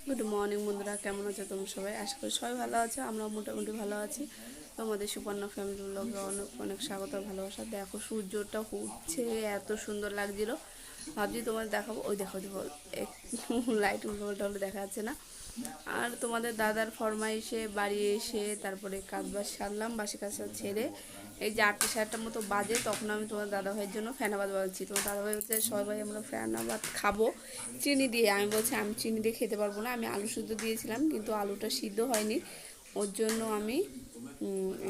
Good morning বন্ধুরা, কেমন আছো তোমরা সবাই? আশা করি সবাই ভালো আছে, আমরাও মোটামুটি ভালো আছি। তোমাদের সুপর্ণা ফ্যামিলি ব্লগে অনেক অনেক স্বাগত, ভালোবাসা। দেখো সূর্যটা উঠছে, এত সুন্দর লাগছিল। ভাবছি তোমাদের দেখাবো, ওই দেখো দেখো লাইট উল্টো হলে দেখা যাচ্ছে না। আর তোমাদের দাদার ফরমাইশে বাড়ি এসে তারপরে কাজ বাজ সারলাম, বাসি কাজ ছেড়ে এই যে 8টা 7টার মতো বাজে, তখন আমি তোমার দাদাভাইয়ের জন্য ফেনাবাদ বাজছি। তোমার দাদাভাই হচ্ছে সবাই আমরা ফেনাবাদ খাবো চিনি দিয়ে। আমি বলছি আমি চিনি দিয়ে খেতে পারবো না, আমি আলু সিদ্ধ দিয়েছিলাম কিন্তু আলুটা সিদ্ধ হয়নি, ওর জন্য আমি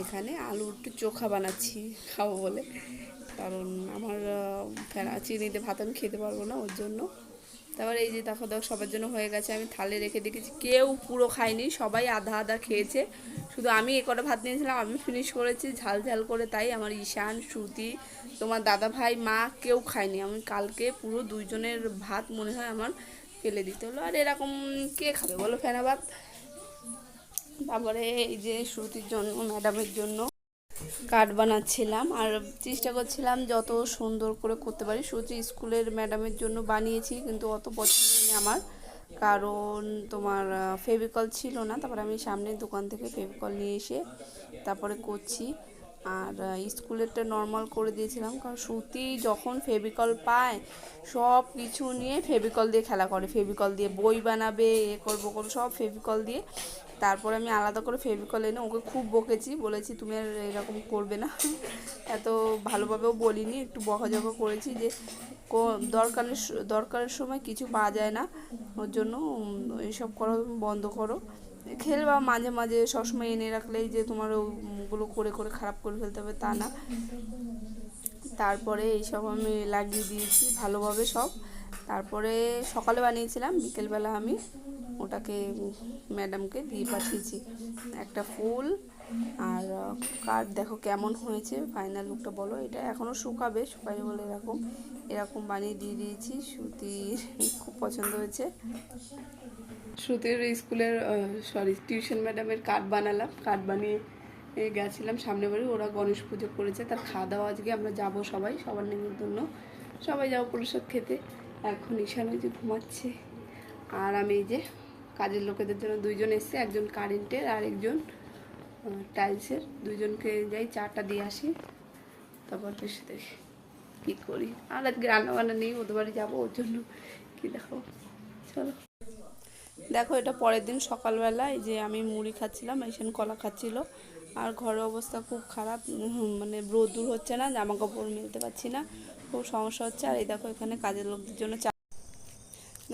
এখানে আলু একটু চোখা বানাচ্ছি খাবো বলে। কারণ আমার চিনিতে ভাত আমি খেতে পারবো না, ওর জন্য। তারপর এই যে দেখো দেখো সবার জন্য হয়ে গেছে, আমি থালে রেখে দেখেছি, কেউ পুরো খায়নি, সবাই আধা আধা খেয়েছে। শুধু আমি এ কটা ভাত নিয়েছিলাম, আমি ফিনিশ করেছি ঝাল ঝাল করে। তাই আমার ঈশান, শ্রুতি, তোমার দাদা ভাই, মা কেউ খায়নি। আমি কালকে পুরো 2জনের ভাত মনে হয় আমার ফেলে দিতে হলো। আর এরকম কে খাবে বলো ফেনা ভাত? তারপরে এই যে শ্রুতির জন্য, ম্যাডামের জন্য কার্ড বানাচ্ছিলাম আর চেষ্টা করছিলাম যত সুন্দর করে করতে পারি। শ্রুতি স্কুলের ম্যাডামের জন্য বানিয়েছি, কিন্তু অত পছন্দ হয়নি আমার, কারণ তোমার ফেভিকল ছিল না। তারপরে আমি সামনের দোকান থেকে ফেভিকল নিয়ে এসে তারপরে করছি। আর স্কুলেরটা নর্মাল করে দিয়েছিলাম, কারণ শ্রুতি যখন ফেভিকল পায় সব কিছু নিয়ে ফেভিকল দিয়ে খেলা করে, ফেভিকল দিয়ে বই বানাবে, করবো সব ফেভিকল দিয়ে। তারপরে আমি আলাদা করে ফেভিকল এনে ওকে খুব বকেছি, বলেছি তুমি আর এরকম করবে না। এত ভালোভাবেও বলিনি, একটু বকাঝকা করেছি যে দরকারের সময় কিছু পাওয়া যায় না, ওর জন্য এইসব করো বন্ধ করো। খেলবা মাঝে মাঝে, সবসময় এনে রাখলেই যে তোমার ওগুলো করে করে খারাপ করে ফেলতে হবে তা না। তারপরে এইসব আমি লাগিয়ে দিয়েছি ভালোভাবে সব। তারপরে সকালে বানিয়েছিলাম, বিকেলবেলা আমি ওটাকে ম্যাডামকে দিয়ে পাঠিয়েছি একটা ফুল আর কার্ড। দেখো কেমন হয়েছে, ফাইনাল লুকটা বলো। এটা এখনও শুকাবে, শুকাবে বলে এরকম এরকম বানিয়ে দিয়ে দিয়েছি। শ্রুতির খুব পছন্দ হয়েছে। শ্রুতির স্কুলের টিউশন ম্যাডামের কার্ড বানালাম, কার্ড বানিয়ে গেছিলাম সামনে বাড়ি, ওরা গণেশ পুজো করেছে, তার খাওয়া দাওয়া আজকে আমরা যাবো সবাই, সবার জন্য সবাই যাবো প্রসাদ খেতে। এখন ঈশান ওই যে ঘুমাচ্ছে, আর আমি এই যে কাজের লোকেদের জন্য 2জন এসছে, একজন কারেন্টের আর একজন টাইলসের, 2জনকে যাই চাটা দিয়ে আসি, তারপর বেশি দেখি কী করি। আর আজকে রান্নাবান্না নেই, ওদের বাড়ি যাবো, ওর জন্য কী দেখো। চলো দেখো, এটা পরের দিন সকালবেলা, এই যে আমি মুড়ি খাচ্ছিলাম, ঈশান কলা খাচ্ছিল। আর ঘরের অবস্থা খুব খারাপ, মানে রোদ্দুর হচ্ছে না, জামা কাপড় মেলতে পারছি না, খুব সমস্যা হচ্ছে। আর এই দেখো এখানে কাজের লোকদের জন্য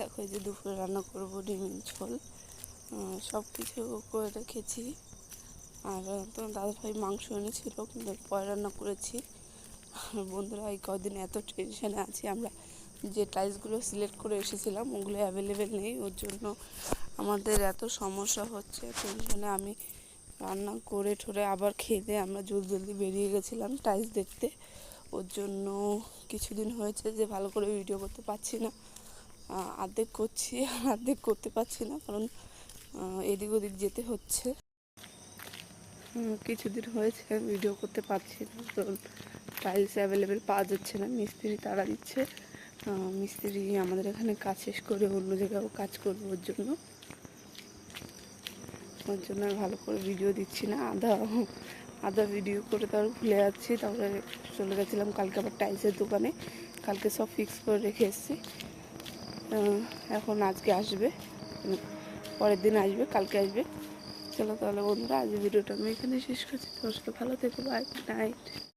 দেখো এই যে দুপুরে রান্না করবো ডিমের ঝোল, সব কিছু করে রেখেছি। আর তোমার দাদাভাই মাংস এনেছিল, কিন্তু পরে রান্না করেছি। বন্ধুরা এই কদিন এত টেনশানে আছি, আমরা যে টাইলসগুলো সিলেক্ট করে এসেছিলাম ওগুলো অ্যাভেলেবেল নেই, ওর জন্য আমাদের এত সমস্যা হচ্ছে। টেনশানে আমি রান্না করে ঠোরে আবার খেতে আমরা জলদি বেরিয়ে গেছিলাম টাইলস দেখতে। ওর জন্য কিছুদিন হয়েছে যে ভালো করে ভিডিও করতে পারছি না, অর্ধেক করছি আর অর্ধেক করতে পারছি না, কারণ এদিক ওদিক যেতে হচ্ছে। কিছুদিন হয়েছে ভিডিও করতে পারছি না, কারণ টাইলস অ্যাভেলেবেল পাওয়া যাচ্ছে না, মিস্ত্রি তাড়া দিচ্ছে। মিস্ত্রি আমাদের এখানে কাজ শেষ করে অন্য জায়গায়ও কাজ করবে, ওর জন্য আর ভালো করে ভিডিও দিচ্ছি না, আধা ভিডিও করে তার ভুলে যাচ্ছি। তারপরে চলে গেছিলাম কালকে আবার টাইলসের দোকানে, কালকে সব ফিক্স করে রেখে এসেছি। এখন আজকে আসবে, পরের দিন আসবে, কালকে আসবে। চলো তাহলে বন্ধুরা, আজ ভিডিওটা আমি এখানে শেষ করছি। তোমার সাথে ভালো থেকো, বাই, গুড নাইট।